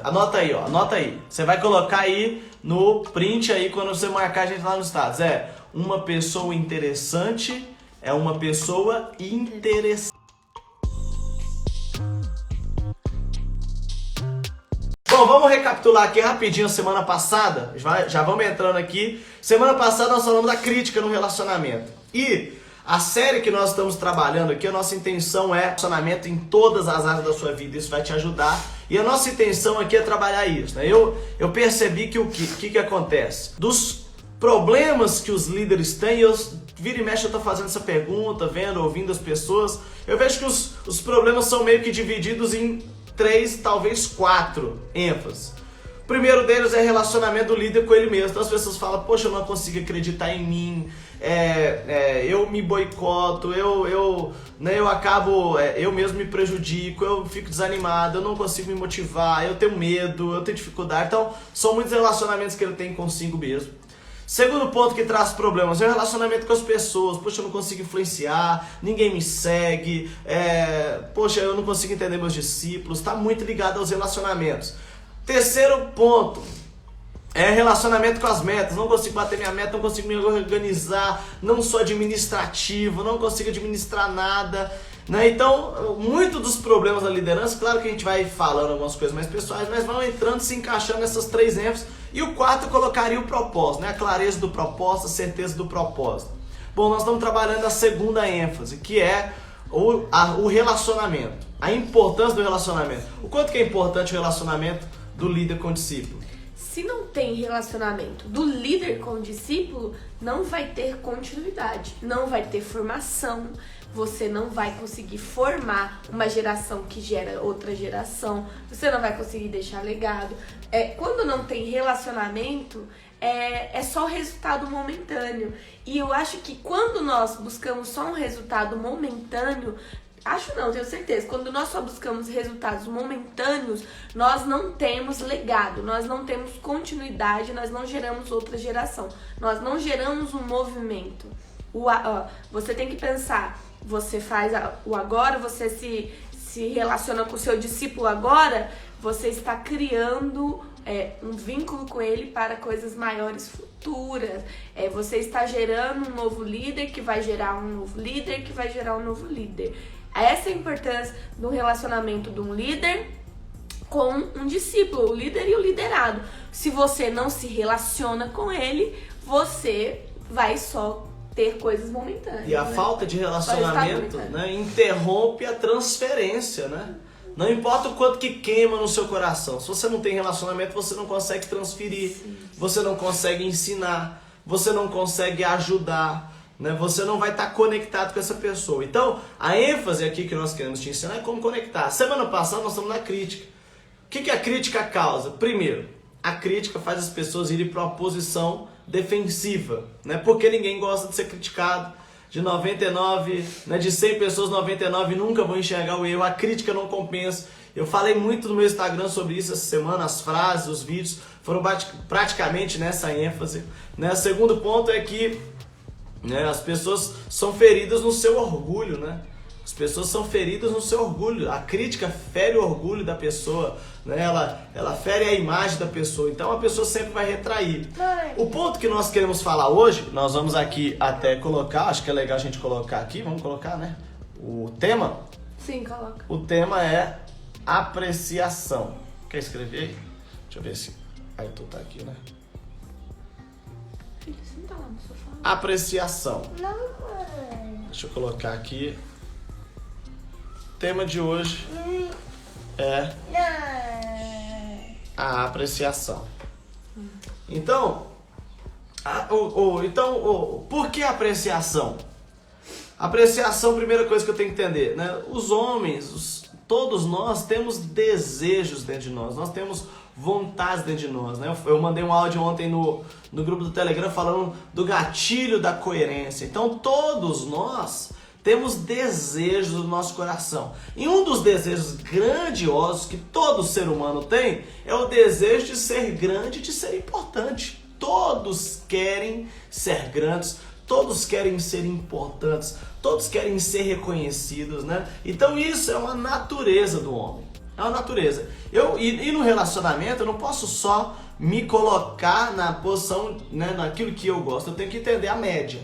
anota aí, ó, anota aí. Você vai colocar aí no print aí quando você marcar a gente lá nos status. É uma pessoa interessante, é uma pessoa interessante. Bom, vamos recapitular aqui rapidinho a semana passada. Já vamos entrando aqui. Semana passada nós falamos da crítica no relacionamento. E a série que nós estamos trabalhando aqui, a nossa intenção é relacionamento em todas as áreas da sua vida. Isso vai te ajudar. E a nossa intenção aqui é trabalhar isso, né? Eu percebi que o que acontece? Dos problemas que os líderes têm, vira e mexe eu tô fazendo essa pergunta, vendo, ouvindo as pessoas, eu vejo que os problemas são meio que divididos em 3, talvez 4 ênfases. O primeiro deles é relacionamento do líder com ele mesmo. Então as pessoas falam, poxa, eu não consigo acreditar em mim, eu me boicoto, eu acabo, eu mesmo me prejudico, eu fico desanimado, eu não consigo me motivar, eu tenho medo, eu tenho dificuldade. Então são muitos relacionamentos que ele tem consigo mesmo. Segundo ponto que traz problemas é o relacionamento com as pessoas. Poxa, eu não consigo influenciar, ninguém me segue, poxa, eu não consigo entender meus discípulos. Está muito ligado aos relacionamentos. Terceiro ponto é relacionamento com as metas. Não consigo bater minha meta, não consigo me organizar, não sou administrativo, não consigo administrar nada, né? Então, muito dos problemas da liderança, claro que a gente vai falando algumas coisas mais pessoais, mas vão entrando, se encaixando nessas 3 ênfases. E o quarto eu colocaria o propósito, né? A clareza do propósito, a certeza do propósito. Bom, nós estamos trabalhando a segunda ênfase, que é o relacionamento, a importância do relacionamento. O quanto que é importante o relacionamento do líder com o discípulo? Se não tem relacionamento do líder com o discípulo, não vai ter continuidade, não vai ter formação, você não vai conseguir formar uma geração que gera outra geração, você não vai conseguir deixar legado. Quando não tem relacionamento, é só resultado momentâneo. E eu acho que quando nós buscamos só um resultado momentâneo, tenho certeza, quando nós só buscamos resultados momentâneos, nós não temos legado, nós não temos continuidade, nós não geramos outra geração, nós não geramos um movimento. Você tem que pensar, você faz o agora, você se relaciona com o seu discípulo agora, você está criando um vínculo com ele para coisas maiores futuras. Você está gerando um novo líder que vai gerar um novo líder que vai gerar um novo líder. Essa é a importância do relacionamento de um líder com um discípulo, o líder e o liderado. Se você não se relaciona com ele, você vai só ter coisas momentâneas. E a falta de relacionamento, né, interrompe a transferência, né? Não importa o quanto que queima no seu coração. Se você não tem relacionamento, você não consegue transferir, você não consegue ensinar, você não consegue ajudar, né? Você não vai estar conectado com essa pessoa. Então, a ênfase aqui que nós queremos te ensinar é como conectar. Semana passada nós estamos na crítica. O que a crítica causa? Primeiro, a crítica faz as pessoas irem para uma posição defensiva, né? Porque ninguém gosta de ser criticado. De 99, né, de 100 pessoas, 99 nunca vão enxergar o erro. A crítica não compensa. Eu falei muito no meu Instagram sobre isso essa semana. As frases, os vídeos foram praticamente nessa ênfase, né? O segundo ponto é que, né, as pessoas são feridas no seu orgulho, né? As pessoas são feridas no seu orgulho. A crítica fere o orgulho da pessoa, né? Ela fere a imagem da pessoa. Então a pessoa sempre vai retrair. O ponto que nós queremos falar hoje, nós vamos aqui até colocar, acho que é legal a gente colocar aqui, vamos colocar, né? O tema? Sim, coloca. O tema é apreciação. Quer escrever aí? Deixa eu ver se... Aí tu tá aqui, né? Filho, você não tá lá no sofá? Apreciação. Não, mãe. Deixa eu colocar aqui. O tema de hoje é a apreciação. Então, por que a apreciação? Apreciação, primeira coisa que eu tenho que entender, né? Os homens, todos nós temos desejos dentro de nós, nós temos vontades dentro de nós, né? Eu mandei um áudio ontem no grupo do Telegram falando do gatilho da coerência. Então, todos nós temos desejos do nosso coração. E um dos desejos grandiosos que todo ser humano tem é o desejo de ser grande, de ser importante. Todos querem ser grandes, todos querem ser importantes, todos querem ser reconhecidos, né? Então isso é uma natureza do homem. É uma natureza. E no relacionamento eu não posso só me colocar na posição, né, naquilo que eu gosto. Eu tenho que entender a média.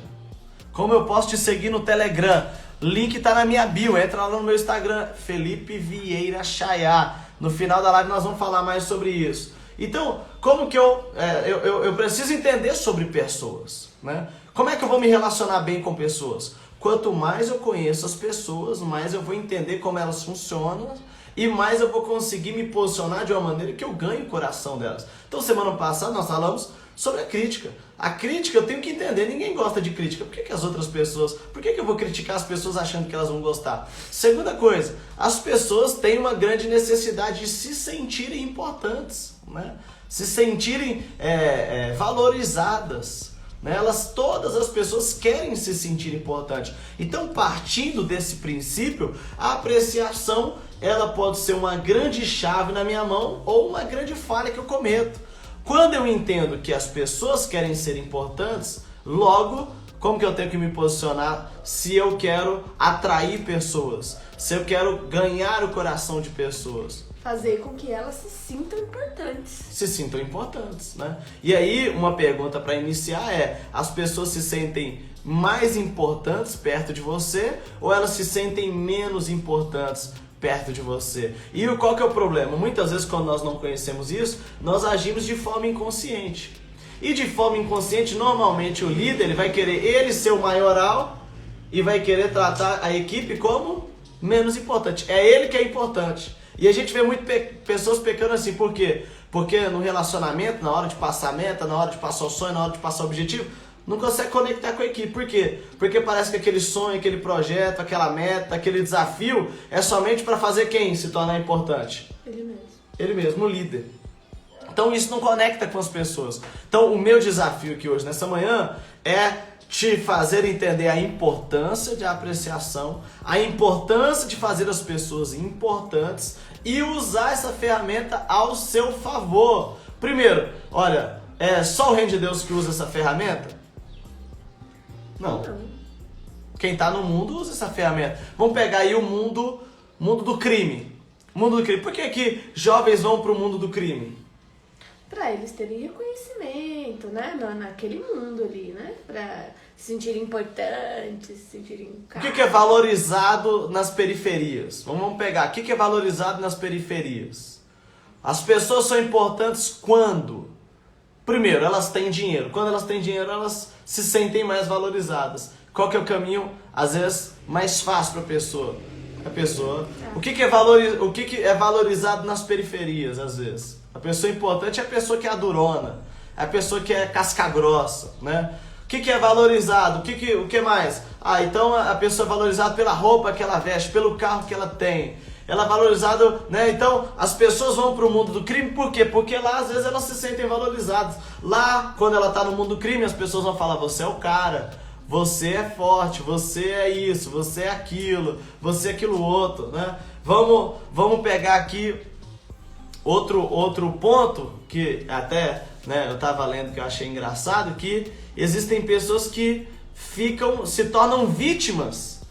Como eu posso te seguir no Telegram? Link tá na minha bio. Entra lá no meu Instagram, Felipe Vieira Chayá. No final da live nós vamos falar mais sobre isso. Então, como que eu preciso entender sobre pessoas, né? Como é que eu vou me relacionar bem com pessoas? Quanto mais eu conheço as pessoas, mais eu vou entender como elas funcionam e mais eu vou conseguir me posicionar de uma maneira que eu ganhe o coração delas. Então, semana passada nós falamos sobre a crítica. A crítica eu tenho que entender, ninguém gosta de crítica. Por que as outras pessoas, por que eu vou criticar as pessoas achando que elas vão gostar? Segunda coisa, as pessoas têm uma grande necessidade de se sentirem importantes, né? Se sentirem valorizadas. Né? Todas as pessoas querem se sentir importantes. Então, partindo desse princípio, a apreciação ela pode ser uma grande chave na minha mão ou uma grande falha que eu cometo. Quando eu entendo que as pessoas querem ser importantes, logo, como que eu tenho que me posicionar se eu quero atrair pessoas? Se eu quero ganhar o coração de pessoas? Fazer com que elas se sintam importantes. Se sintam importantes, né? E aí, uma pergunta para iniciar é: as pessoas se sentem mais importantes perto de você ou elas se sentem menos importantes perto de você? E qual que é o problema? Muitas vezes, quando nós não conhecemos isso, nós agimos de forma inconsciente. E de forma inconsciente, normalmente o líder ele vai querer ele ser o maioral e vai querer tratar a equipe como menos importante. É ele que é importante. E a gente vê muito pessoas pecando assim, por quê? Porque no relacionamento, na hora de passar a meta, na hora de passar o sonho, na hora de passar o objetivo, não consegue conectar com a equipe. Por quê? Porque parece que aquele sonho, aquele projeto, aquela meta, aquele desafio é somente para fazer quem se tornar importante? Ele mesmo. Ele mesmo, o líder. Então isso não conecta com as pessoas. Então o meu desafio aqui hoje, nessa manhã, é te fazer entender a importância de apreciação, a importância de fazer as pessoas importantes e usar essa ferramenta ao seu favor. Primeiro, olha, é só o reino de Deus que usa essa ferramenta? Não. Quem está no mundo usa essa ferramenta. Vamos pegar aí o mundo do crime. Mundo do crime. Por que jovens vão para o mundo do crime? Para eles terem reconhecimento, né? Naquele mundo ali, né? Para se sentirem importantes, se sentirem... O que é valorizado nas periferias? Vamos pegar. O que é valorizado nas periferias? As pessoas são importantes quando? Primeiro, elas têm dinheiro. Quando elas têm dinheiro, elas se sentem mais valorizadas. Qual que é o caminho, às vezes, mais fácil para a pessoa? O que é valorizado nas periferias, às vezes? A pessoa importante é a pessoa que é a durona, é a pessoa que é casca grossa, né? O que é valorizado? O que mais? Então a pessoa é valorizada pela roupa que ela veste, pelo carro que ela tem. Ela é valorizada, né? Então as pessoas vão para o mundo do crime, por quê? Porque lá às vezes elas se sentem valorizadas. Lá, quando ela está no mundo do crime, as pessoas vão falar: você é o cara, você é forte, você é isso, você é aquilo, você é aquilo outro, né? Vamos pegar aqui outro ponto que até, né, eu estava lendo que eu achei engraçado, que existem pessoas que se tornam vítimas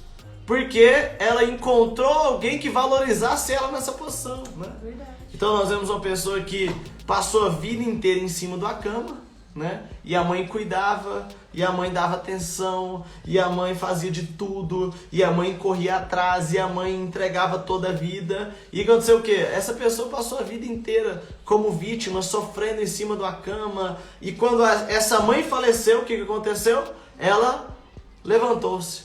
porque ela encontrou alguém que valorizasse ela nessa posição, né? Verdade. Então nós vemos uma pessoa que passou a vida inteira em cima da cama, né? E a mãe cuidava, e a mãe dava atenção, e a mãe fazia de tudo, e a mãe corria atrás, e a mãe entregava toda a vida. E aconteceu o quê? Essa pessoa passou a vida inteira como vítima, sofrendo em cima da cama. E quando essa mãe faleceu, o que aconteceu? Ela levantou-se,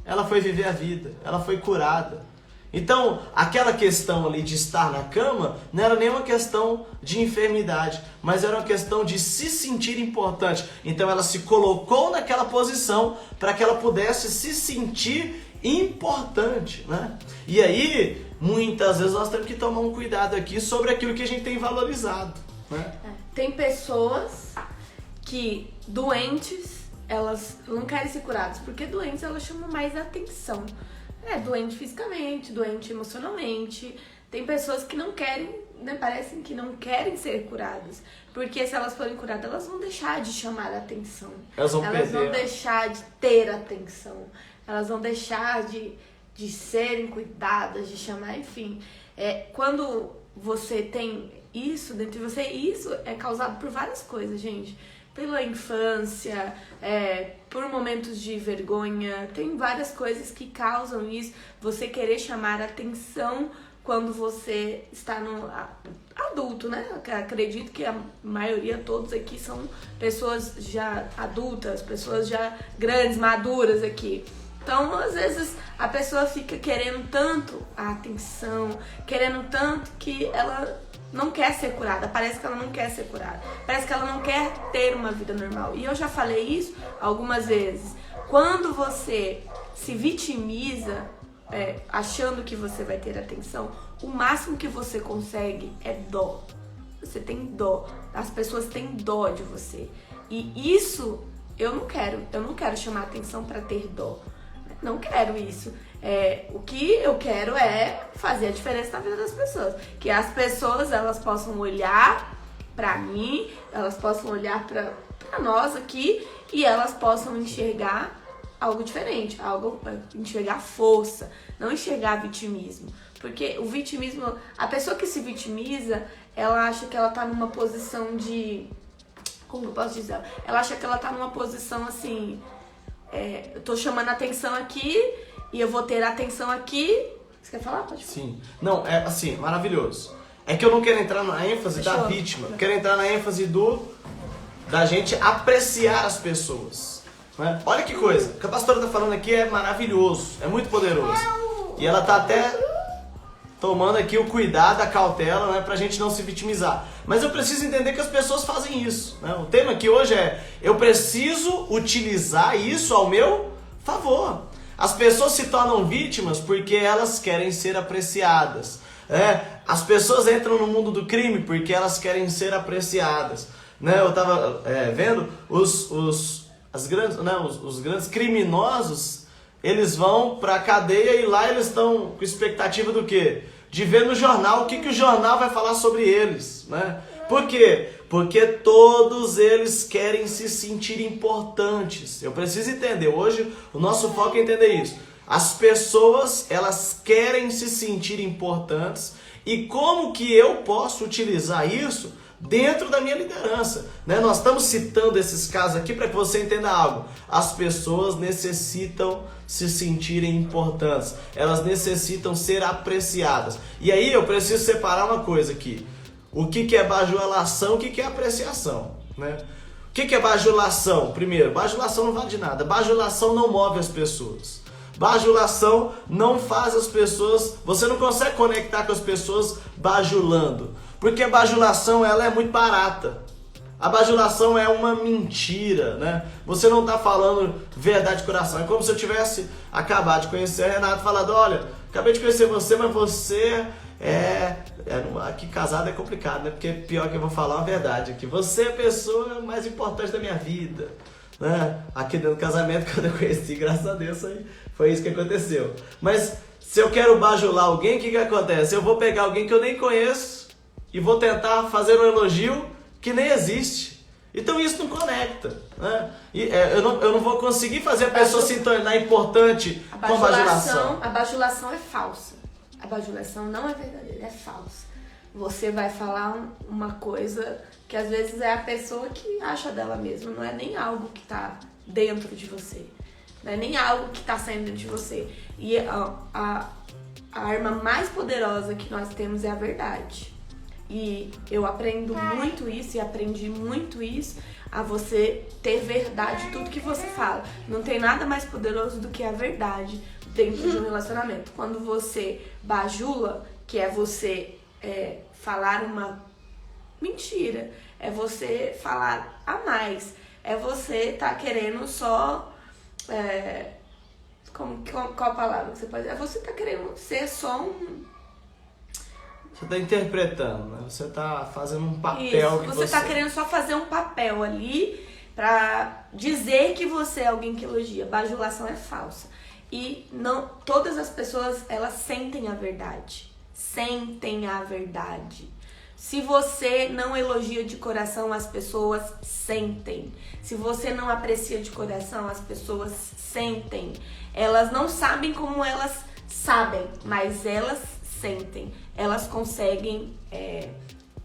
ela foi viver a vida, ela foi curada. Então, aquela questão ali de estar na cama não era nenhuma questão de enfermidade, mas era uma questão de se sentir importante. Então, ela se colocou naquela posição para que ela pudesse se sentir importante, né? E aí, muitas vezes nós temos que tomar um cuidado aqui sobre aquilo que a gente tem valorizado, né? Tem pessoas que, doentes, elas não querem ser curadas, porque doentes elas chamam mais atenção. Doente fisicamente, doente emocionalmente. Tem pessoas que não querem, né, parecem que não querem ser curadas. Porque se elas forem curadas, elas vão deixar de chamar a atenção. Elas vão deixar de ter atenção. Elas vão deixar de serem cuidadas, de chamar, enfim. Quando você tem isso dentro de você, isso é causado por várias coisas, gente. Pela infância, por momentos de vergonha, tem várias coisas que causam isso. Você querer chamar atenção quando você está no adulto, né? Acredito que a maioria, todos aqui, são pessoas já adultas, pessoas já grandes, maduras aqui. Então, às vezes, a pessoa fica querendo tanto a atenção, querendo tanto que ela não quer ser curada. Parece que ela não quer ser curada. Parece que ela não quer ter uma vida normal. E eu já falei isso algumas vezes. Quando você se vitimiza, achando que você vai ter atenção, o máximo que você consegue é dó. Você tem dó. As pessoas têm dó de você. E isso eu não quero. Eu não quero chamar atenção para ter dó. Não quero isso. O que eu quero é fazer a diferença na vida das pessoas. Que as pessoas, elas possam olhar pra mim, elas possam olhar pra nós aqui e elas possam enxergar algo diferente, enxergar força, não enxergar vitimismo. Porque o vitimismo, a pessoa que se vitimiza, ela acha que ela tá numa posição de... Como eu posso dizer? Ela acha que ela tá numa posição assim... eu tô chamando atenção aqui e eu vou ter atenção aqui. Você quer falar? Pode falar. Sim. Não, assim, maravilhoso. É que eu não quero entrar na ênfase da vítima. Eu quero entrar na ênfase da gente apreciar as pessoas. Né? Olha que coisa. O que a pastora tá falando aqui é maravilhoso. É muito poderoso. E ela tá até tomando aqui o cuidado, a cautela, né, pra gente não se vitimizar. Mas eu preciso entender que as pessoas fazem isso. Né? O tema aqui hoje eu preciso utilizar isso ao meu favor. As pessoas se tornam vítimas porque elas querem ser apreciadas. As pessoas entram no mundo do crime porque elas querem ser apreciadas. Né? Eu tava vendo os grandes criminosos, eles vão pra cadeia e lá eles estão com expectativa do quê? De ver no jornal o que o jornal vai falar sobre eles, né? Por quê? Porque todos eles querem se sentir importantes. Eu preciso entender, hoje o nosso foco é entender isso. As pessoas, elas querem se sentir importantes e como que eu posso utilizar isso dentro da minha liderança, né? Nós estamos citando esses casos aqui para que você entenda algo. As pessoas necessitam se sentirem importantes, elas necessitam ser apreciadas. E aí eu preciso separar uma coisa aqui. O que é bajulação, o que é apreciação, né? O que é bajulação? Primeiro, bajulação não vale de nada. Bajulação não move as pessoas. Bajulação não faz as pessoas... Você não consegue conectar com as pessoas bajulando. Porque a bajulação, ela é muito barata. A bajulação é uma mentira, né? Você não está falando verdade de coração. É como se eu tivesse acabado de conhecer a Renata e falado, olha, acabei de conhecer você, mas você aqui casado é complicado, né? Porque pior que eu vou falar a verdade aqui. Você é a pessoa mais importante da minha vida, né? Aqui dentro do casamento, quando eu conheci, graças a Deus, foi isso que aconteceu. Mas se eu quero bajular alguém, o que acontece? Eu vou pegar alguém que eu nem conheço e vou tentar fazer um elogio que nem existe. Então isso não conecta, né? E, eu não vou conseguir fazer a pessoa se tornar importante com a bajulação. A bajulação é falsa. A bajulação não é verdadeira, é falsa. Você vai falar uma coisa que às vezes é a pessoa que acha dela mesma, não é nem algo que está dentro de você. Não é nem algo que está saindo de você. E a arma mais poderosa que nós temos é a verdade. E eu aprendo muito isso e aprendi muito isso, a você ter verdade em tudo que você fala. Não tem nada mais poderoso do que a verdade dentro de um relacionamento. Quando você bajula, que é você falar uma mentira, é você falar a mais, é você tá querendo só... qual a palavra que você pode dizer? É você tá querendo ser só um... Você está interpretando, né? Você está fazendo um papel. Isso, que você está querendo só fazer um papel ali para dizer que você é alguém que elogia. Bajulação é falsa. E não, todas as pessoas, elas sentem a verdade. Sentem a verdade. Se você não elogia de coração, as pessoas sentem. Se você não aprecia de coração, as pessoas sentem. Elas não sabem como elas sabem, mas elas sentem, elas conseguem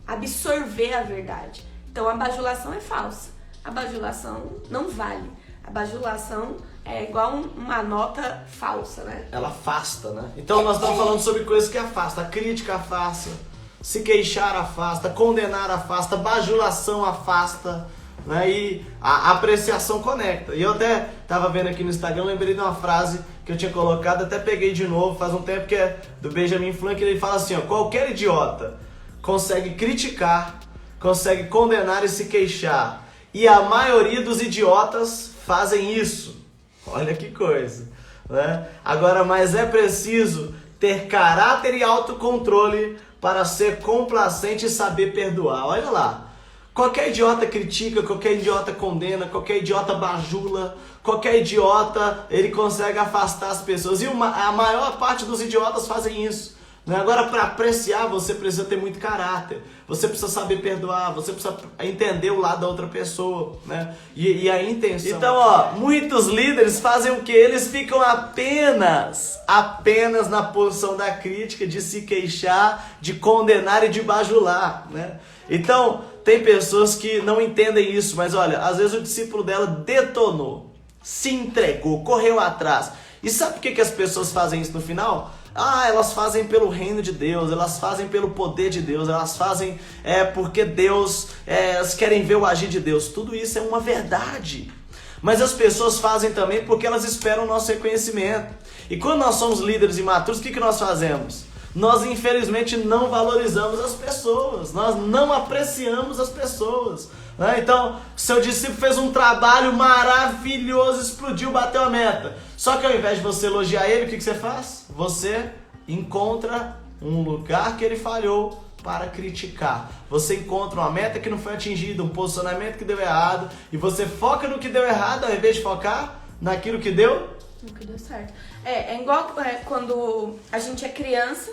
absorver a verdade. Então a bajulação é falsa, a bajulação não vale, a bajulação é igual uma nota falsa, né? Ela afasta, né? Então nós estamos falando sobre coisas que afastam. A crítica afasta, se queixar afasta, condenar afasta, bajulação afasta, né? E a apreciação conecta. E eu até estava vendo aqui no Instagram, lembrei de uma frase que eu tinha colocado, até peguei de novo, faz um tempo, que é do Benjamin Franklin. Ele fala assim, ó: qualquer idiota consegue criticar, consegue condenar e se queixar, e a maioria dos idiotas fazem isso. Olha que coisa, né? Agora, mas é preciso ter caráter e autocontrole para ser complacente e saber perdoar. Olha lá. Qualquer idiota critica, qualquer idiota condena, qualquer idiota bajula, qualquer idiota, ele consegue afastar as pessoas. E a maior parte dos idiotas fazem isso. Agora, para apreciar, você precisa ter muito caráter, você precisa saber perdoar, você precisa entender o lado da outra pessoa, né? E a intenção. Então, ó, muitos líderes fazem o que? Eles ficam apenas na posição da crítica, de se queixar, de condenar e de bajular, né? Então, tem pessoas que não entendem isso, mas olha, às vezes o discípulo dela detonou, se entregou, correu atrás. E sabe por que as pessoas fazem isso no final? Elas fazem pelo reino de Deus, elas fazem pelo poder de Deus, elas fazem porque Deus, elas querem ver o agir de Deus. Tudo isso é uma verdade. Mas as pessoas fazem também porque elas esperam o nosso reconhecimento. E quando nós somos líderes imaturos, o que nós fazemos? Nós infelizmente não valorizamos as pessoas, nós não apreciamos as pessoas. Então, seu discípulo fez um trabalho maravilhoso, explodiu, bateu a meta. Só que ao invés de você elogiar ele, o que você faz? Você encontra um lugar que ele falhou para criticar. Você encontra uma meta que não foi atingida, um posicionamento que deu errado, e você foca no que deu errado ao invés de focar naquilo que deu... No que deu certo. É igual quando a gente é criança,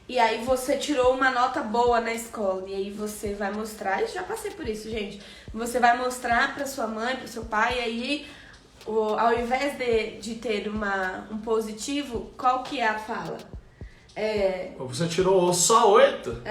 e aí você tirou uma nota boa na escola, e aí você vai mostrar, eu já passei por isso, gente, você vai mostrar pra sua mãe, pro seu pai, e aí ao invés de ter um positivo, qual que é a fala? Você tirou só 8?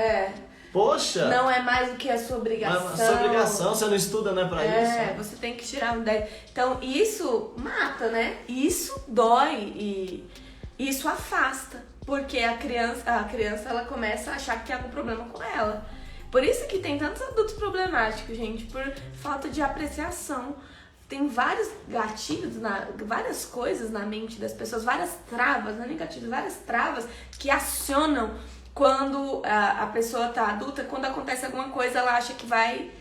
Poxa! Não é mais do que a sua obrigação. Mas a sua obrigação, você não estuda, né, pra isso? Você tem que tirar um 10. Então, isso mata, né? Isso dói e isso afasta. Porque a criança ela começa a achar que tem algum problema com ela. Por isso que tem tantos adultos problemáticos, gente, por falta de apreciação. Tem vários gatilhos, várias coisas na mente das pessoas, várias travas, não é negativo, várias travas que acionam quando a pessoa tá adulta. Quando acontece alguma coisa, ela acha que vai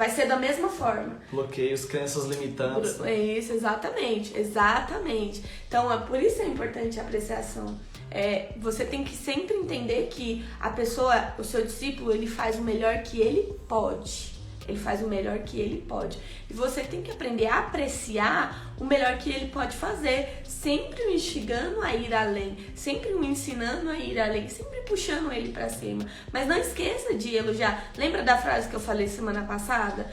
ser da mesma forma. Bloqueios, crenças limitantes. Isso, exatamente. Então, por isso é importante a apreciação. Você tem que sempre entender que a pessoa, o seu discípulo, ele faz o melhor que ele pode. Ele faz o melhor que ele pode. E você tem que aprender a apreciar o melhor que ele pode fazer. Sempre o instigando a ir além. Sempre o ensinando a ir além. Sempre puxando ele pra cima. Mas não esqueça de elogiar. Lembra da frase que eu falei semana passada?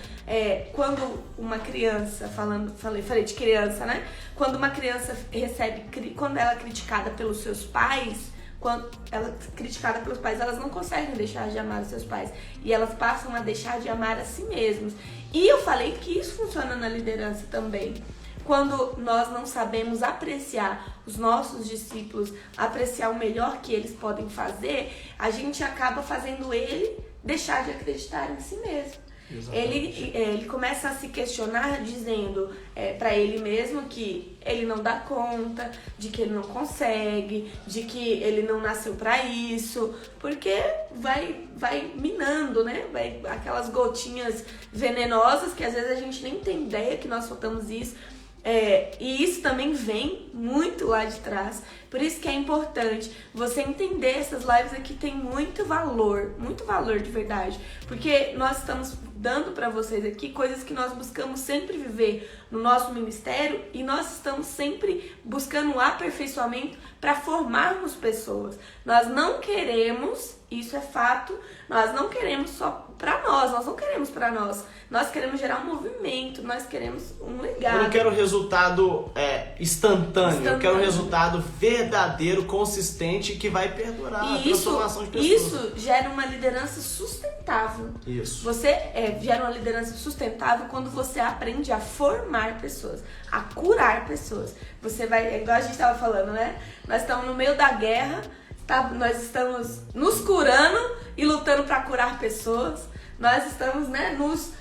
Quando uma criança, falei de criança, né? Quando uma criança quando ela é criticada pelos seus pais, quando ela é criticada pelos pais, elas não conseguem deixar de amar os seus pais. E elas passam a deixar de amar a si mesmas. E eu falei que isso funciona na liderança também. Quando nós não sabemos apreciar os nossos discípulos, apreciar o melhor que eles podem fazer, a gente acaba fazendo ele deixar de acreditar em si mesmo. Ele começa a se questionar dizendo para ele mesmo que ele não dá conta, de que ele não consegue, de que ele não nasceu para isso, porque vai minando, né? Aquelas gotinhas venenosas que às vezes a gente nem tem ideia que nós soltamos isso. E isso também vem muito lá de trás. Por isso que é importante você entender, essas lives aqui tem muito valor de verdade, porque nós estamos dando para vocês aqui coisas que nós buscamos sempre viver no nosso ministério, e nós estamos sempre buscando um aperfeiçoamento para formarmos pessoas. Nós não queremos, isso é fato, nós não queremos só pra nós não queremos pra nós. Nós queremos gerar um movimento, nós queremos um legado. Eu não quero resultado instantâneo, eu quero um resultado verdadeiro, consistente, que vai perdurar a transformação de pessoas. Isso gera uma liderança sustentável. Isso. Você gera uma liderança sustentável quando você aprende a formar pessoas, a curar pessoas. Você vai, igual a gente estava falando, né? Nós estamos no meio da guerra, nós estamos nos curando e lutando para curar pessoas. Nós estamos, né, nos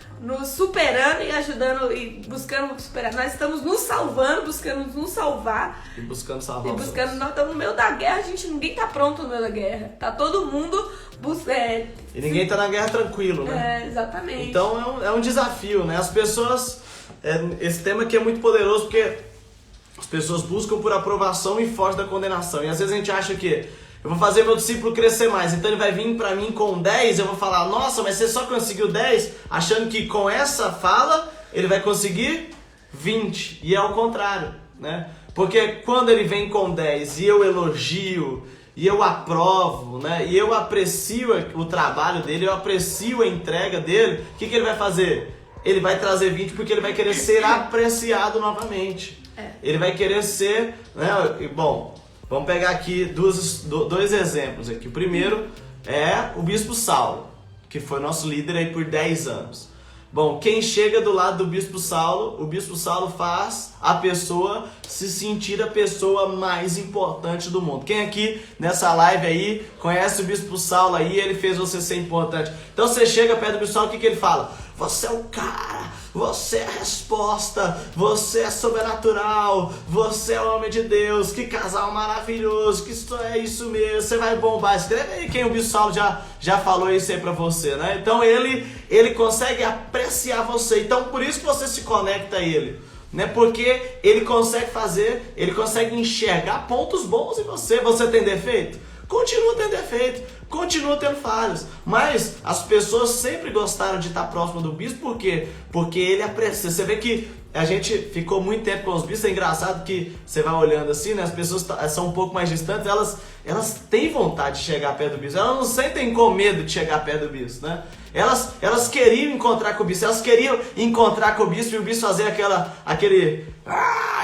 superando e ajudando e buscando superar. Nós estamos nos salvando, buscando nos salvar. E buscando salvar. Nós estamos no meio da guerra, ninguém tá pronto no meio da guerra. Tá todo mundo e ninguém tá na guerra tranquilo, né? Exatamente. Então é um desafio, né? As pessoas. Esse tema aqui é muito poderoso porque as pessoas buscam por aprovação e fogem da condenação. E às vezes a gente acha que eu vou fazer meu discípulo crescer mais, então ele vai vir pra mim com 10, eu vou falar, nossa, mas você só conseguiu 10, achando que com essa fala ele vai conseguir 20. E é o contrário, né? Porque quando ele vem com 10 e eu elogio, e eu aprovo, né? E eu aprecio o trabalho dele, eu aprecio a entrega dele, o que ele vai fazer? Ele vai trazer 20 porque ele vai querer ser apreciado novamente. Ele vai querer ser, né? Bom, vamos pegar aqui dois exemplos aqui. O primeiro é o Bispo Saulo, que foi nosso líder aí por 10 anos. Bom, quem chega do lado do Bispo Saulo, o Bispo Saulo faz a pessoa se sentir a pessoa mais importante do mundo. Quem aqui nessa live aí conhece o Bispo Saulo aí, ele fez você ser importante. Então você chega perto do Bispo Saulo, o que ele fala? Você é o cara, você é a resposta, você é sobrenatural, você é o homem de Deus, que casal maravilhoso, que isso é isso mesmo, você vai bombar. Escreve aí quem o Bispo Saulo já falou isso aí pra você, né? Então ele consegue apreciar você, então por isso que você se conecta a ele, né? Porque ele consegue enxergar pontos bons em você. Você tem defeito? Continua tendo defeito, continua tendo falhas, mas as pessoas sempre gostaram de estar próximo do bispo, por quê? Porque ele aprecia. Você vê que a gente ficou muito tempo com os bispos, é engraçado que você vai olhando assim, né? As pessoas são um pouco mais distantes, elas têm vontade de chegar perto do bispo, elas não sentem com medo de chegar perto do bispo, né? Elas queriam encontrar com o bispo, e o bispo fazer aquele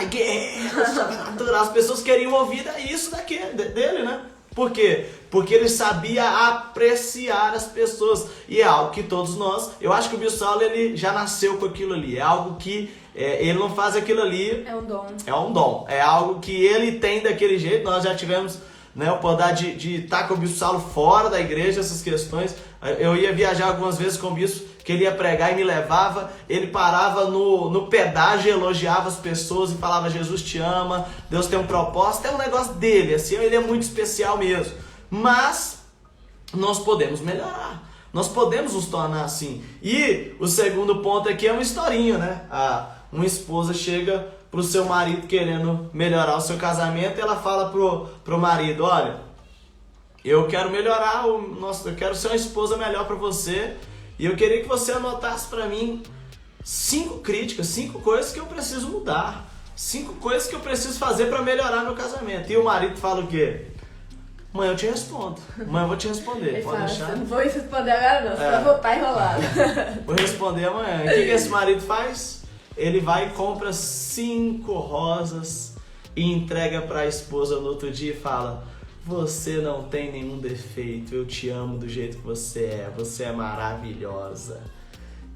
guerreiro sobrenatural. As pessoas queriam ouvir isso dele, né? Por quê? Porque ele sabia apreciar as pessoas. E é algo que todos nós... Eu acho que o Bispo Saulo, ele já nasceu com aquilo ali. É algo que ele não faz aquilo ali... É um dom. É um dom. É algo que ele tem daquele jeito. Nós já tivemos, né, a oportunidade de estar com o Bispo Saulo fora da igreja, essas questões. Eu ia viajar algumas vezes com o Bispo, que ele ia pregar e me levava. Ele parava no pedágio, elogiava as pessoas e falava: Jesus te ama, Deus tem um propósito. É um negócio dele, assim, ele é muito especial mesmo. Mas nós podemos melhorar, nós podemos nos tornar assim. E o segundo ponto aqui é uma historinha, né? Uma esposa chega pro seu marido querendo melhorar o seu casamento e ela fala pro marido: olha, eu quero melhorar eu quero ser uma esposa melhor para você. E eu queria que você anotasse para mim 5 críticas, 5 coisas que eu preciso mudar, 5 coisas que eu preciso fazer para melhorar meu casamento. E o marido fala o quê? Mãe, eu te respondo. Mãe, eu vou te responder. Ele Pode fala, deixar? não vou responder agora não, senão eu vou estar enrolado. Vou responder amanhã. O que esse marido faz? Ele vai e compra 5 rosas e entrega para a esposa no outro dia e fala: você não tem nenhum defeito, eu te amo do jeito que você é maravilhosa.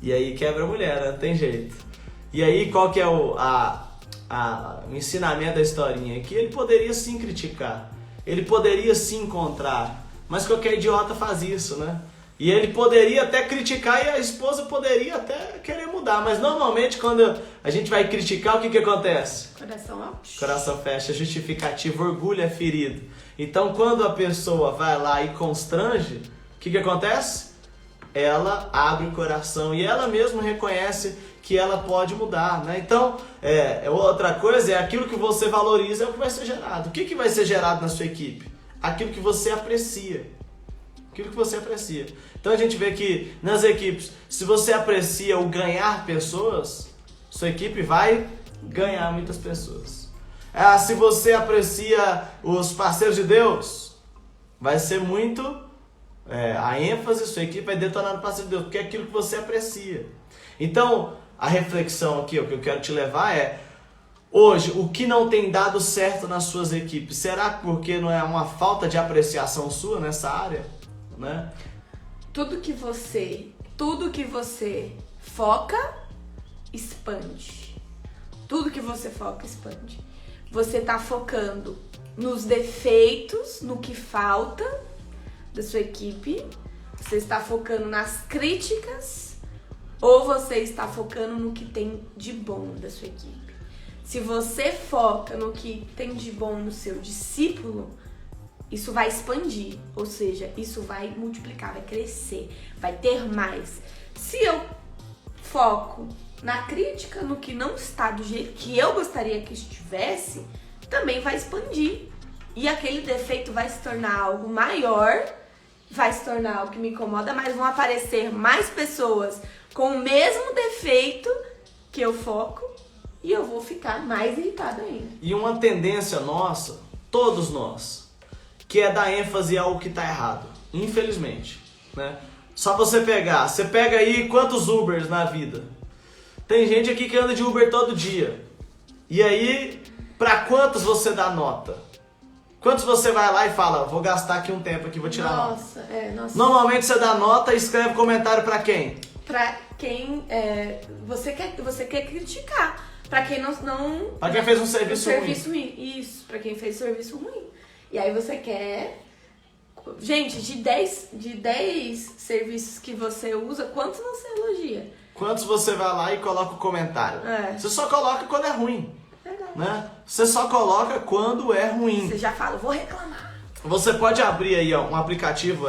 E aí quebra a mulher, né? Não tem jeito. E aí qual que é o ensinamento da historinha? Que ele poderia sim criticar, ele poderia sim encontrar, mas qualquer idiota faz isso, né? E ele poderia até criticar e a esposa poderia até querer mudar, mas normalmente quando a gente vai criticar, o que acontece? Coração fecha, justificativo, orgulho é ferido. Então quando a pessoa vai lá e constrange, o que acontece? Ela abre o coração e ela mesma reconhece que ela pode mudar, né? Então, outra coisa é aquilo que você valoriza é o que vai ser gerado. O que vai ser gerado na sua equipe? Aquilo que você aprecia. Aquilo que você aprecia. Então a gente vê que nas equipes, se você aprecia o ganhar pessoas, sua equipe vai ganhar muitas pessoas. Se você aprecia os parceiros de Deus, vai ser muito a ênfase, sua equipe vai detonar no passivo de Deus, porque é aquilo que você aprecia. Então, a reflexão aqui, o que eu quero te levar é, hoje, o que não tem dado certo nas suas equipes, será porque não é uma falta de apreciação sua nessa área? Né? Tudo que você foca, expande. Tudo que você foca, expande. Você tá focando nos defeitos, no que falta da sua equipe, você está focando nas críticas ou você está focando no que tem de bom da sua equipe? Se você foca no que tem de bom no seu discípulo, isso vai expandir, ou seja, isso vai multiplicar, vai crescer, vai ter mais. Se eu foco na crítica, no que não está do jeito que eu gostaria que estivesse, também vai expandir. E aquele defeito vai se tornar algo maior, vai se tornar algo que me incomoda, mas vão aparecer mais pessoas com o mesmo defeito que eu foco e eu vou ficar mais irritada ainda. E uma tendência nossa, todos nós, que é dar ênfase ao que está errado, infelizmente, né? Só você pega aí quantos Ubers na vida. Tem gente aqui que anda de Uber todo dia. E aí, para quantos você dá nota? Quantos você vai lá e fala, vou gastar aqui um tempo aqui, vou tirar nota? Nossa. Normalmente você dá nota e escreve comentário para quem? Pra quem você quer criticar. Pra quem não pra quem fez um serviço ruim. Isso, pra quem fez serviço ruim. E aí você quer... Gente, de 10 serviços que você usa, quantos você elogia? Quantos você vai lá e coloca o comentário? Você só coloca quando é ruim. Verdade. Né? Você só coloca quando é ruim. Você já fala, vou reclamar. Você pode abrir aí um aplicativo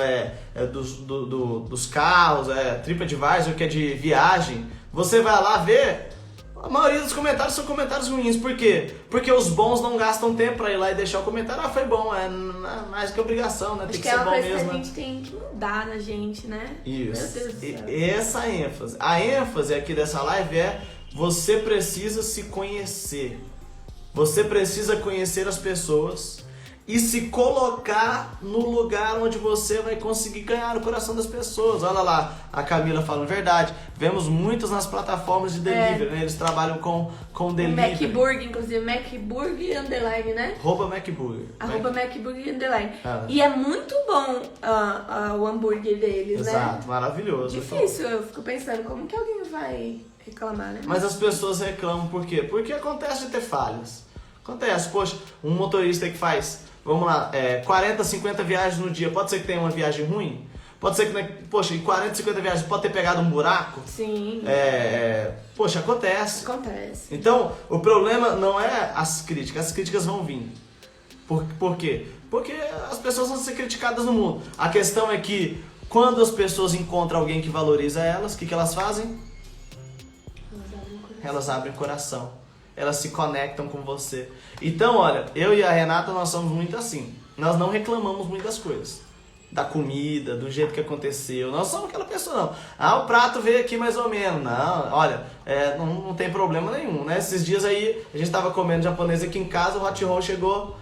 dos carros, TripAdvisor, que é de viagem. Você vai lá ver, a maioria dos comentários são comentários ruins. Por quê? Porque os bons não gastam tempo pra ir lá e deixar o comentário. Foi bom, é mais que obrigação, né? Tem que ser bom mesmo. Acho que é uma coisa que a gente tem que mudar na gente, né? Isso. Meu Deus do céu. Essa ênfase. A ênfase aqui dessa live é: você precisa se conhecer. Você precisa conhecer as pessoas e se colocar no lugar onde você vai conseguir ganhar o coração das pessoas. Olha lá, a Camila falando verdade. Vemos muitos nas plataformas de delivery, né? Eles trabalham com delivery. MacBurger, inclusive, MacBurger underline, né? @MacBurger. @MacBurger underline. E é muito bom o hambúrguer deles, né? Exato, maravilhoso. Difícil, eu fico pensando, como que alguém vai reclamar, né? Mas as pessoas reclamam por quê? Porque acontece de ter falhas. Acontece, poxa, um motorista que faz, vamos lá, 40, 50 viagens no dia, pode ser que tenha uma viagem ruim? Pode ser que, poxa, em 40, 50 viagens pode ter pegado um buraco? Sim. Poxa, acontece. Acontece. Então, o problema não é as críticas vão vir. Por quê? Porque as pessoas vão ser criticadas no mundo. A questão é que, quando as pessoas encontram alguém que valoriza elas, o que elas fazem? Elas abrem o coração. Elas se conectam com você. Então, olha, eu e a Renata, nós somos muito assim. Nós não reclamamos muitas coisas. Da comida, do jeito que aconteceu. Nós somos aquela pessoa, não. O prato veio aqui mais ou menos. Não, olha, não tem problema nenhum, né? Esses dias aí, a gente tava comendo japonês aqui em casa, o hot roll chegou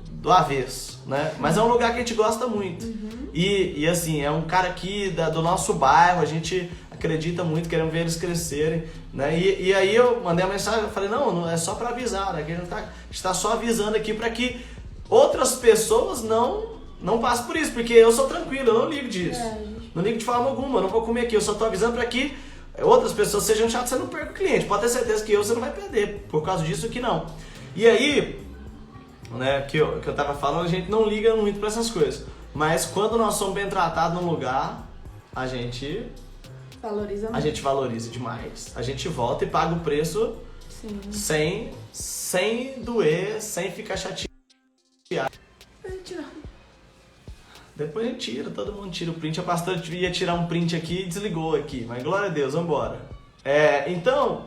do avesso, né? Mas é um lugar que a gente gosta muito. E assim, é um cara aqui do nosso bairro, a gente acredita muito, queremos ver eles crescerem, né? E aí eu mandei a mensagem, eu falei, não é só para avisar, né? Que a gente está só avisando aqui para que outras pessoas não passem por isso, porque eu sou tranquilo, eu não ligo disso. Não ligo de forma alguma, eu não vou comer aqui, eu só tô avisando para que outras pessoas sejam chatas, você não perca o cliente. Pode ter certeza que você não vai perder, por causa disso aqui não. E aí, né, que eu tava falando, a gente não liga muito para essas coisas. Mas quando nós somos bem tratados num lugar, a gente valoriza demais. A gente volta e paga o preço. Sim. sem doer, sem ficar chateado. Depois a gente tira, todo mundo tira o print. A pastora ia tirar um print aqui e desligou aqui. Mas glória a Deus, vambora. Então,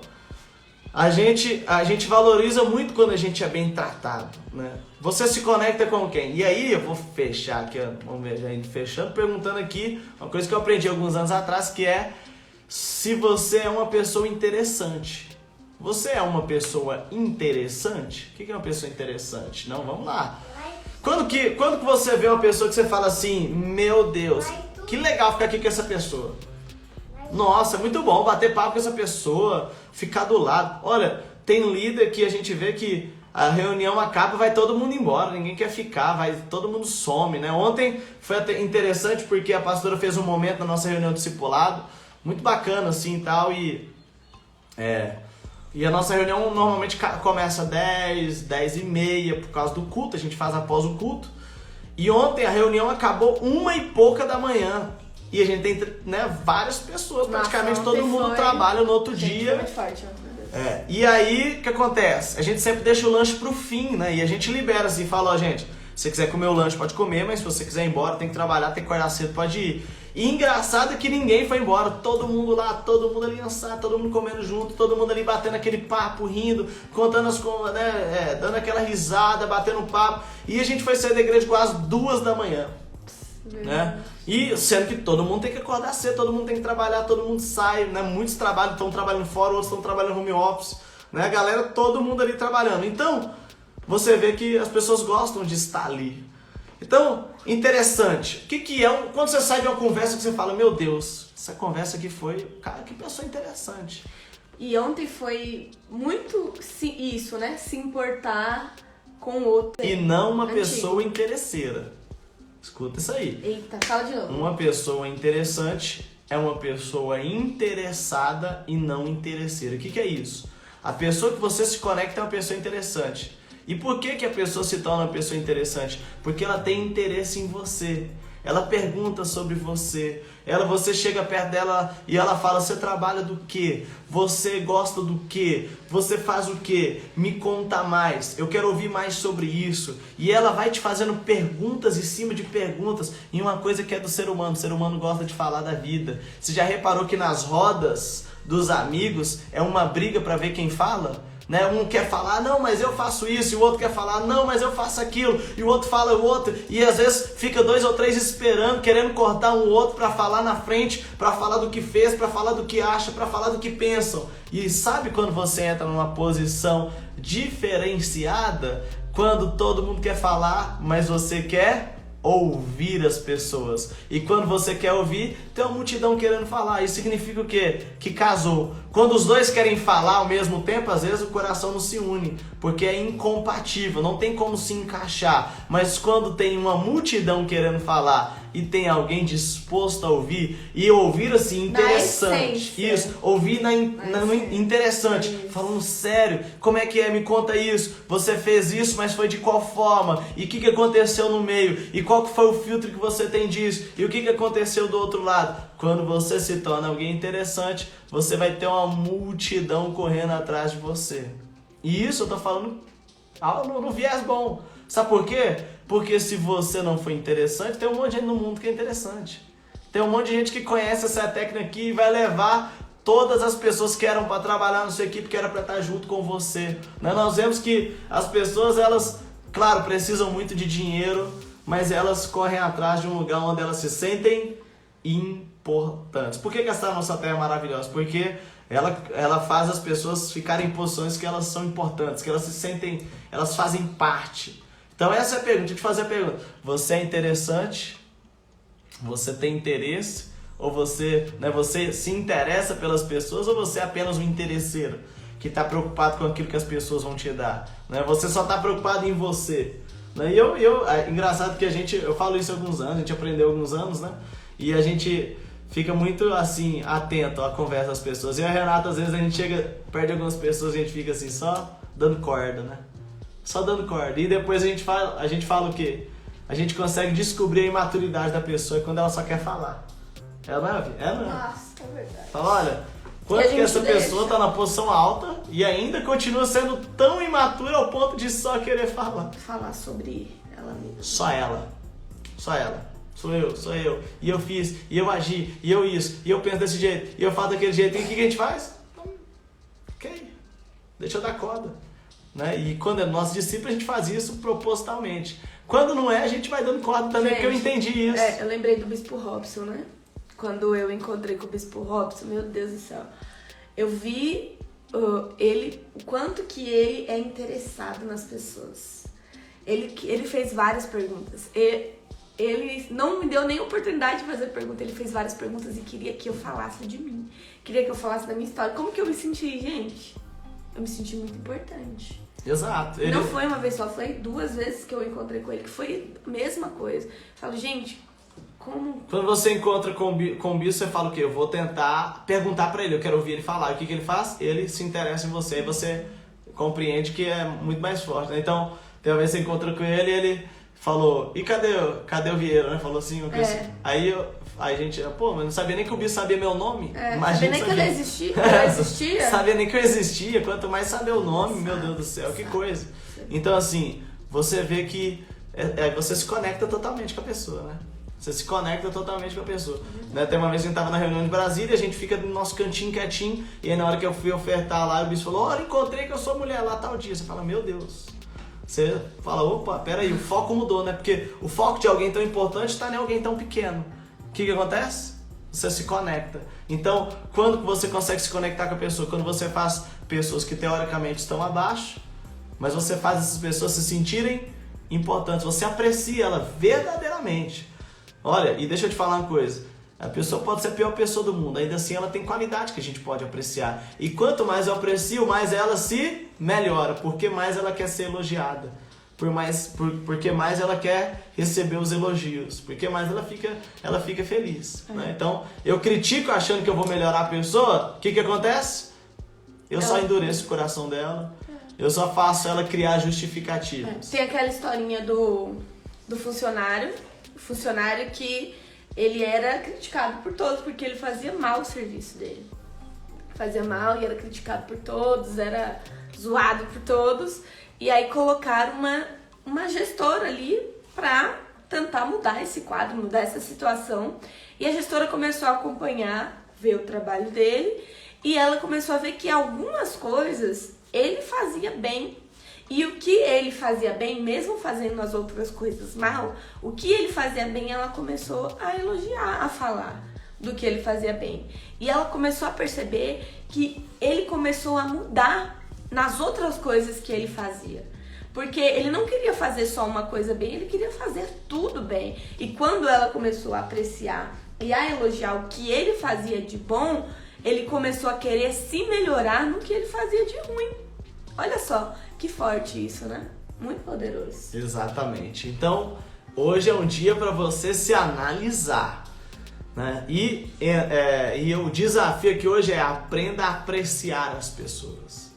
a gente valoriza muito quando a gente é bem tratado, né? Você se conecta com quem? E aí, eu vou fechar aqui, vamos ver, já indo fechando, perguntando aqui uma coisa que eu aprendi alguns anos atrás, que é se você é uma pessoa interessante. Você é uma pessoa interessante? O que é uma pessoa interessante? Não, vamos lá. Quando que você vê uma pessoa que você fala assim, meu Deus, que legal ficar aqui com essa pessoa. Nossa, é muito bom bater papo com essa pessoa, ficar do lado. Olha, tem líder que a gente vê que a reunião acaba, vai todo mundo embora, ninguém quer ficar, todo mundo some, né? Ontem foi até interessante porque a pastora fez um momento na nossa reunião de discipulado, muito bacana assim e tal, e a nossa reunião normalmente começa 10 e meia por causa do culto, a gente faz após o culto. E ontem a reunião acabou 1h pouca da manhã. E a gente tem, né, várias pessoas, praticamente todo mundo trabalha no outro dia. Muito forte, E aí, o que acontece? A gente sempre deixa o lanche pro fim, né? E a gente libera assim, fala, ó, gente, se você quiser comer o lanche, pode comer, mas se você quiser ir embora, tem que trabalhar, tem que acordar cedo, pode ir. E engraçado é que ninguém foi embora, todo mundo lá, todo mundo ali ansado, todo mundo comendo junto, todo mundo ali batendo aquele papo, rindo, contando as coisas, né, dando aquela risada, batendo papo. E a gente foi sair da igreja quase 2 da manhã. Né? E sendo que todo mundo tem que acordar cedo, todo mundo tem que trabalhar, todo mundo sai, né? Muitos trabalham, estão trabalhando fora, outros estão trabalhando home office, né? A galera, todo mundo ali trabalhando. Então, você vê que as pessoas gostam de estar ali. Então, interessante. O que é quando você sai de uma conversa que você fala, meu Deus, essa conversa aqui foi, cara, que pessoa interessante. E ontem foi muito isso, né? Se importar com o outro. E não uma pessoa interesseira. Escuta isso aí. Eita, fala de novo. Uma pessoa interessante é uma pessoa interessada e não interesseira. O que é isso? A pessoa que você se conecta é uma pessoa interessante. E por que a pessoa se torna uma pessoa interessante? Porque ela tem interesse em você. Ela pergunta sobre você. Você chega perto dela e ela fala, você trabalha do quê? Você gosta do quê? Você faz o quê? Me conta mais. Eu quero ouvir mais sobre isso. E ela vai te fazendo perguntas em cima de perguntas. E uma coisa que é do ser humano. O ser humano gosta de falar da vida. Você já reparou que nas rodas dos amigos é uma briga para ver quem fala? Né? Um quer falar, não, mas eu faço isso, e o outro quer falar, não, mas eu faço aquilo, e o outro fala o outro, e às vezes fica 2 ou 3 esperando, querendo cortar um outro para falar na frente, para falar do que fez, para falar do que acha, para falar do que pensam. E sabe quando você entra numa posição diferenciada? Quando todo mundo quer falar, mas você quer ouvir as pessoas. E quando você quer ouvir, tem uma multidão querendo falar. Isso significa o quê? Que casou. Quando os dois querem falar ao mesmo tempo, às vezes o coração não se une, porque é incompatível, não tem como se encaixar. Mas quando tem uma multidão querendo falar e tem alguém disposto a ouvir, e ouvir assim, interessante. Isso, ouvir no interessante, falando sério, como é que é? Me conta isso. Você fez isso, mas foi de qual forma? E o que aconteceu no meio? E qual que foi o filtro que você tem disso? E o que aconteceu do outro lado? Quando você se torna alguém interessante, você vai ter uma multidão correndo atrás de você. E isso eu tô falando no viés bom. Sabe por quê? Porque se você não for interessante, tem um monte de gente no mundo que é interessante. Tem um monte de gente que conhece essa técnica aqui e vai levar todas as pessoas que eram para trabalhar na sua equipe, que era para estar junto com você. Nós vemos que as pessoas, elas, claro, precisam muito de dinheiro, mas elas correm atrás de um lugar onde elas se sentem importantes. Por que essa nossa terra é maravilhosa? Porque ela faz as pessoas ficarem em posições que elas são importantes, que elas se sentem, elas fazem parte. Então essa é a pergunta, deixa eu te fazer a pergunta. Você é interessante? Você tem interesse? Ou você se interessa pelas pessoas, ou você é apenas um interesseiro que está preocupado com aquilo que as pessoas vão te dar? Você só está preocupado em você. E é engraçado que eu falo isso há alguns anos, a gente aprendeu há alguns anos, né? E a gente fica muito assim, atento à conversa das pessoas. E a Renata, às vezes, a gente chega perto de algumas pessoas e a gente fica assim, só dando corda, né? Só dando corda. E depois a gente fala o quê? A gente consegue descobrir a imaturidade da pessoa quando ela só quer falar. Ela não é? Nossa, é verdade. Fala, olha, quanto que essa pessoa tá na posição alta e ainda continua sendo tão imatura ao ponto de só querer falar. Falar sobre ela mesma. Só ela. Sou eu. E eu fiz, e eu agi, e eu isso, e eu penso desse jeito, e eu falo daquele jeito. E o que a gente faz? Ok, deixa eu dar corda. E quando é nosso discípulo, a gente faz isso propositalmente. Quando não é, a gente vai dando corda também, porque eu entendi isso. Eu lembrei do Bispo Robson, né? Quando eu encontrei com o Bispo Robson, meu Deus do céu. Eu vi o quanto que ele é interessado nas pessoas. Ele fez várias perguntas. ele não me deu nem oportunidade de fazer pergunta. Ele fez várias perguntas e queria que eu falasse de mim. Queria que eu falasse da minha história. Como que eu me senti, gente? Eu me senti muito importante. Exato. Não foi uma vez só, foi 2 vezes que eu encontrei com ele, que foi a mesma coisa. Eu falo, gente, como... Quando você encontra com o Bispo, você fala o quê? Eu vou tentar perguntar pra ele, eu quero ouvir ele falar. O que ele faz? Ele se interessa em você e você compreende que é muito mais forte, né? Então, tem uma vez que você encontra com ele e ele falou, e cadê o Vieira, né? Falou assim, aí a gente, pô, mas não sabia nem que o Bispo sabia meu nome. Sabia nem que eu existia. Sabia nem que eu existia, quanto mais saber o nome, meu Deus do céu, que coisa. Então, assim, você vê que você se conecta totalmente com a pessoa, né? Você se conecta totalmente com a pessoa. Né? Tem uma vez que a gente tava na reunião de Brasília, a gente fica no nosso cantinho quietinho, e aí na hora que eu fui ofertar lá, o Bispo falou, olha, encontrei que eu sou mulher lá tal dia. Você fala, meu Deus. Você fala, opa, peraí, o foco mudou, né? Porque o foco de alguém tão importante está em alguém tão pequeno. O que acontece? Você se conecta. Então, quando você consegue se conectar com a pessoa? Quando você faz pessoas que teoricamente estão abaixo, mas você faz essas pessoas se sentirem importantes. Você aprecia ela verdadeiramente. Olha, e deixa eu te falar uma coisa. A pessoa pode ser a pior pessoa do mundo, ainda assim ela tem qualidade que a gente pode apreciar. E quanto mais eu aprecio, mais ela se melhora, porque mais ela quer ser elogiada. Porque mais ela quer receber os elogios, porque mais ela fica feliz. Né? Então, eu critico achando que eu vou melhorar a pessoa, o que acontece? Eu só endureço o coração dela, eu só faço ela criar justificativas. Tem aquela historinha do funcionário que ele era criticado por todos, porque ele fazia mal o serviço dele. Fazia mal e era criticado por todos, era zoado por todos. E aí colocaram uma gestora ali pra tentar mudar esse quadro, mudar essa situação. E a gestora começou a acompanhar, ver o trabalho dele, e ela começou a ver que algumas coisas ele fazia bem. E o que ele fazia bem, mesmo fazendo as outras coisas mal, o que ele fazia bem, ela começou a elogiar, a falar do que ele fazia bem. E ela começou a perceber que ele começou a mudar nas outras coisas que ele fazia. Porque ele não queria fazer só uma coisa bem, ele queria fazer tudo bem. E quando ela começou a apreciar e a elogiar o que ele fazia de bom, ele começou a querer se melhorar no que ele fazia de ruim. Olha só, que forte isso, né? Muito poderoso. Exatamente. Então, hoje é um dia para você se analisar. Né? E o desafio aqui hoje é aprenda a apreciar as pessoas.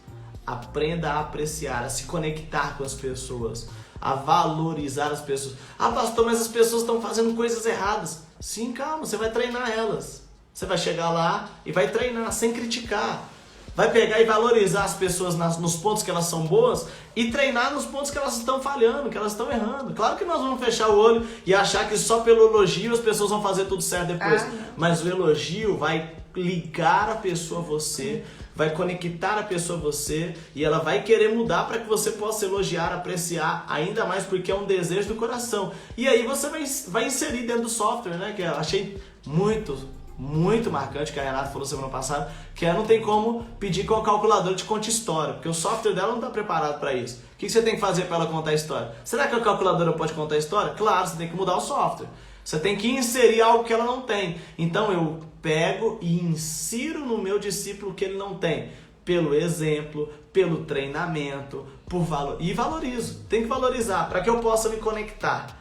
Aprenda a apreciar, a se conectar com as pessoas, a valorizar as pessoas. Ah, pastor, mas as pessoas estão fazendo coisas erradas. Sim, calma, você vai treinar elas. Você vai chegar lá e vai treinar sem criticar. Vai pegar e valorizar as pessoas nos pontos que elas são boas e treinar nos pontos que elas estão falhando, que elas estão errando. Claro que nós vamos fechar o olho e achar que só pelo elogio as pessoas vão fazer tudo certo depois. Mas o elogio vai ligar a pessoa a você, vai conectar a pessoa a você e ela vai querer mudar para que você possa elogiar, apreciar ainda mais, porque é um desejo do coração. E aí você vai inserir dentro do software, né? Que eu achei muito marcante, que a Renata falou semana passada, que ela não tem como pedir que o calculador te conte história, porque o software dela não está preparado para isso. O que você tem que fazer para ela contar a história? Será que a calculadora pode contar a história? Claro, você tem que mudar o software. Você tem que inserir algo que ela não tem. Então eu pego e insiro no meu discípulo o que ele não tem. Pelo exemplo, pelo treinamento, e valorizo. Tem que valorizar para que eu possa me conectar.